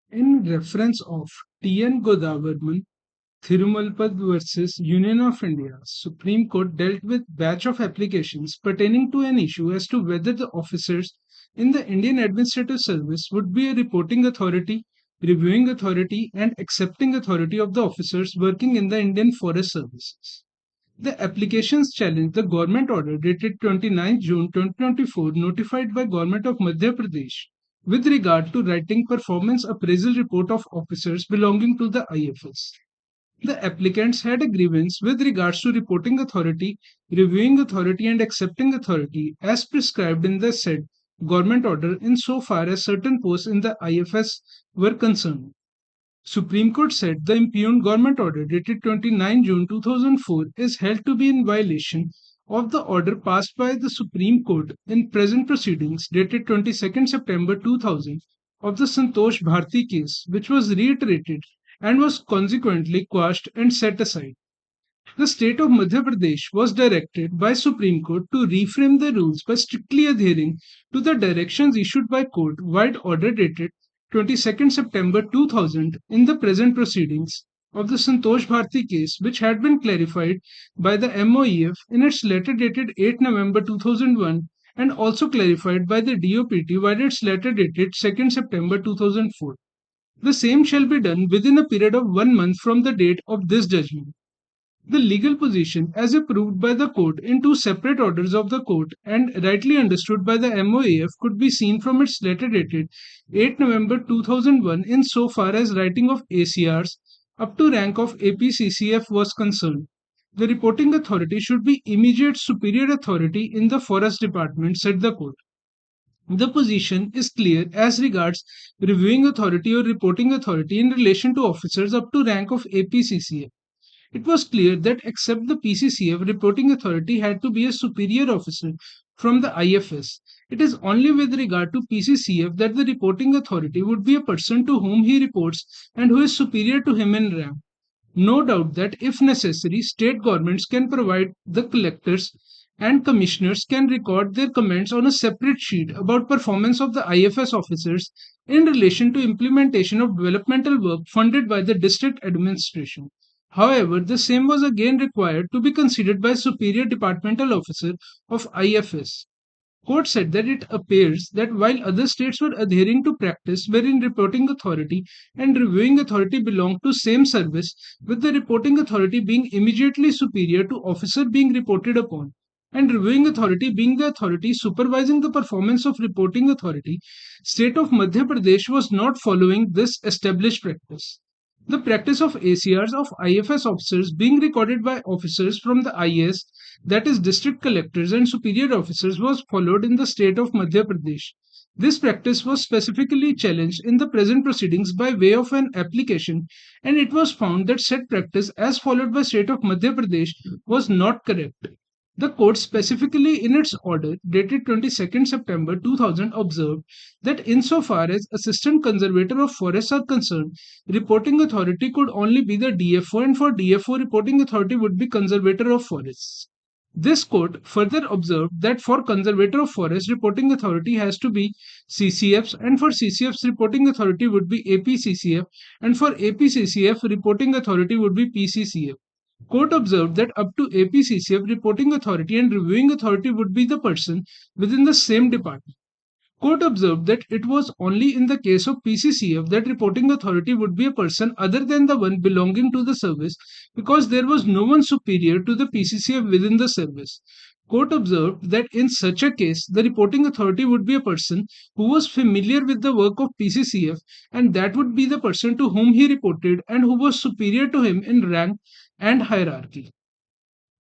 In reference of T.N. GODAVARMAN, THIRUMULPAD versus Union of India, Supreme Court dealt with batch of applications pertaining to an issue as to whether the officers in the Indian Administrative Service would be a reporting authority, reviewing authority, and accepting authority of the officers working in the Indian Forest Services. The applications challenged the government order dated 29 June 2024 notified by Government of Madhya Pradesh with regard to writing performance appraisal report of officers belonging to the IFS. The applicants had a grievance with regards to reporting authority, reviewing authority, and accepting authority as prescribed in the said government order insofar as certain posts in the IFS were concerned. Supreme Court said the impugned government order dated 29 June 2004 is held to be in violation of the order passed by the Supreme Court in present proceedings dated 22nd September 2000 of the Santosh Bharti case, which was reiterated and was consequently quashed and set aside. The state of Madhya Pradesh was directed by Supreme Court to reframe the rules by strictly adhering to the directions issued by court-wide order dated 22nd September 2000 in the present proceedings of the Santosh Bharti case, which had been clarified by the MOEF in its letter dated 8 November 2001 and also clarified by the DOPT via its letter dated 2nd September 2004. The same shall be done within a period of 1 month from the date of this judgment. The legal position, as approved by the court in two separate orders of the court and rightly understood by the MOAF, could be seen from its letter dated 8 November 2001 in so far as writing of ACRs up to rank of APCCF was concerned. The reporting authority should be immediate superior authority in the forest department, said the court. The position is clear as regards reviewing authority or reporting authority in relation to officers up to rank of APCCF. It was clear that except the PCCF, reporting authority had to be a superior officer from the IFS. It is only with regard to PCCF that the reporting authority would be a person to whom he reports and who is superior to him in rank. No doubt that if necessary, state governments can provide the collectors and commissioners can record their comments on a separate sheet about performance of the IFS officers in relation to implementation of developmental work funded by the district administration. However, the same was again required to be considered by superior departmental officer of IFS. Court said that it appears that while other states were adhering to practice wherein reporting authority and reviewing authority belonged to same service, with the reporting authority being immediately superior to officer being reported upon, and reviewing authority being the authority supervising the performance of reporting authority, state of Madhya Pradesh was not following this established practice. The practice of ACRs of IFS officers being recorded by officers from the IS, that is, district collectors and superior officers, was followed in the state of Madhya Pradesh. This practice was specifically challenged in the present proceedings by way of an application, and it was found that said practice, as followed by state of Madhya Pradesh, was not correct. The court specifically in its order dated 22nd September 2000 observed that insofar as Assistant Conservator of Forests are concerned, reporting authority could only be the DFO and for DFO reporting authority would be Conservator of Forests. This court further observed that for Conservator of Forest reporting authority has to be CCFs and for CCFs reporting authority would be APCCF and for APCCF reporting authority would be PCCF. Court observed that up to APCCF reporting authority and reviewing authority would be the person within the same department. Court observed that it was only in the case of PCCF that reporting authority would be a person other than the one belonging to the service because there was no one superior to the PCCF within the service. Court observed that in such a case, the reporting authority would be a person who was familiar with the work of PCCF and that would be the person to whom he reported and who was superior to him in rank and hierarchy.